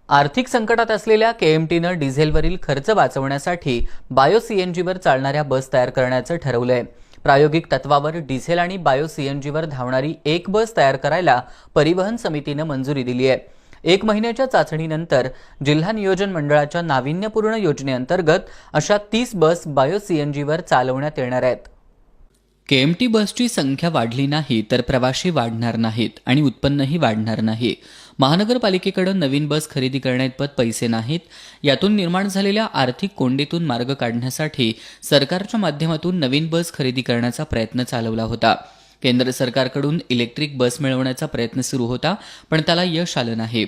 आर्थिक संकटात असलेल्या केएमटीनं डिझेलवरील खर्च वाचवण्यासाठी बायो सीएनजीवर चालणाऱ्या बस तयार करण्याचं ठरवलंय। प्रायोगिक तत्वावर डिझेल आणि बायो सीएनजीवर धावणारी एक बस तयार करायला परिवहन समितीनं मंजुरी दिली आहे। 1 महिन्याच्या चाचणीनंतर जिल्हा नियोजन मंडळाच्या नाविन्यपूर्ण योजनेअंतर्गत अशा 30 बस बायो सीएनजीवर चालवण्यात येणार आहेत। केएमटी बसची संख्या वाढली नाही तर प्रवासी वाढणार नाहीत आणि उत्पन्नही वाढणार नाही। महानगरपालिकेकडे नवीन बस खरेदी करण्याइतपत पैसे नाहीत। यातून निर्माण झालेल्या आर्थिक कोंडीतून मार्ग काढण्यासाठी सरकारच्या माध्यमातून नवीन बस खरेदी करण्याचा प्रयत्न चालवला होता। केंद्र सरकारकडून इलेक्ट्रिक बस मिळवण्याचा प्रयत्न सुरू होता, पण त्याला यश आलं नाही।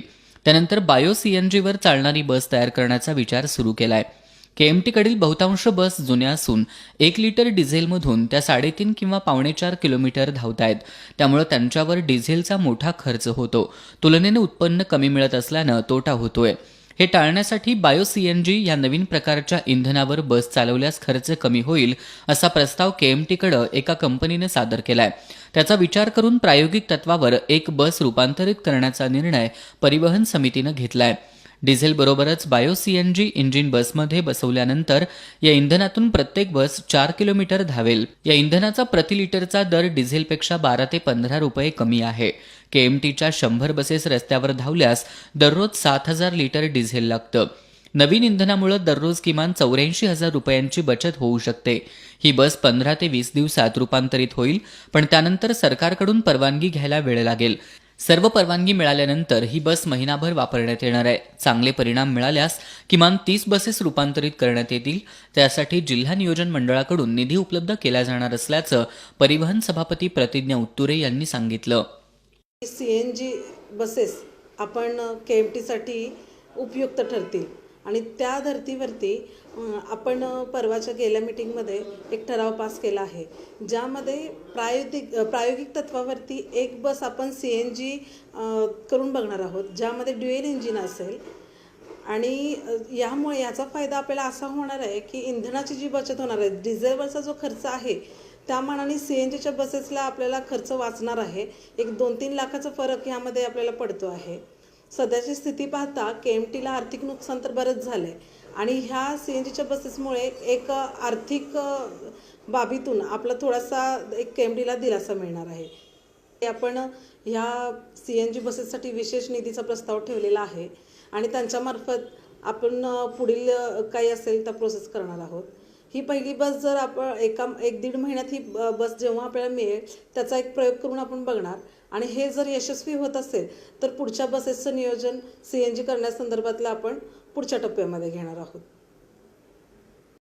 त्यानंतर बायो सीएनजीवर चालणारी बस तयार करण्याचा विचार सुरू केलाय। केएमटीकडील बहुतांश बस जुन्या असून 1 लिटर डिझेलमधून त्या 3.5 किंवा 4.5 किलोमीटर धावतायत। त्यामुळे त्यांच्यावर डिझेलचा मोठा खर्च होतो, तुलनेने उत्पन्न कमी मिळत असल्यानं तोटा होतोय। हे टाळण्यासाठी बायो सीएनजी या नवीन प्रकारच्या इंधनावर बस चालवल्यास खर्च कमी होईल असा प्रस्ताव केएमटीकडे एका कंपनीने सादर केलाय। त्याचा विचार करून प्रायोगिक तत्वावर एक बस रूपांतरित करण्याचा निर्णय परिवहन समितीने घेतलाय। डिझेल बरोबरच बायो सीएनजी इंजिन बसमध्ये बसवल्यानंतर या इंधनातून प्रत्येक बस 4 किलोमीटर धावेल। या इंधनाचा प्रति लिटरचा दर डिझेलपेक्षा 12 ते 15 रुपये कमी आहे। केएमटीच्या 100 बसेस रस्त्यावर धावल्यास दररोज 7,000 लिटर डिझेल लागतं। नवीन इंधनामुळे दररोज किमान 84,000 रुपयांची बचत होऊ शकते। ही बस 15 ते 20 दिवसात रूपांतरित होईल, पण त्यानंतर सरकारकडून परवानगी घ्यायला वेळ लागेल। सर्व परवानगी मिळाल्यानंतर ही बस महिनाभर वापरण्यात येणार आहे। चांगले परिणाम मिळाल्यास किमान 30 बसेस रूपांतरित करण्यात येतील। त्यासाठी जिल्हा नियोजन मंडळाकडून निधी उपलब्ध केला जाणार असल्याचं परिवहन सभापती प्रतिज्ञा उत्तुरे यांनी सांगितलं। सीएनजी बसेस आपण केएमटीसाठी उपयुक्त ठरतील आणि त्या धर्तीवरती आपण परवाच्या गेल्या मीटिंगमध्ये एक ठराव पास केला आहे, ज्यामध्ये प्रायोगिक तत्वावरती एक बस आपण सीएनजी करून बघणार आहोत, ज्यामध्ये ड्युएल इंजिन असेल। आणि यामुळे याचा फायदा आपल्याला असा होणार आहे की इंधनाची जी बचत होणार आहे, डिझेलवरचा जो खर्च आहे त्या मानाने सीएनजीच्या बसेसला आपल्याला खर्च वाचणार आहे। एक 2-3 लाखाचा फरक यामध्ये आपल्याला पडतो आहे। सध्याची स्थिती पाहता केएमटीला आर्थिक नुकसान तर बरंच झालंय आणि ह्या सीएनजीच्या बसेसमुळे एक आर्थिक बाबीतून आपला थोडासा एक केएमटीला दिलासा मिळणार आहे। आपण ह्या सीएनजी बसेससाठी विशेष निधीचा प्रस्ताव ठेवलेला आहे आणि त्यांच्यामार्फत आपण पुढील काही असेल तर प्रोसेस करणार आहोत। ही पहिली बस जर आपण 1-1.5 महिन्यात ही बस जेव्हा आपल्याला मिळेल त्याचा एक प्रयोग करून आपण बघणार आणि हे जर यशस्वी होत असेल तर पुढच्या बसेसचं नियोजन सीएनजी करण्यासंदर्भातलं आपण पुढच्या टप्प्यामध्ये घेणार आहोत।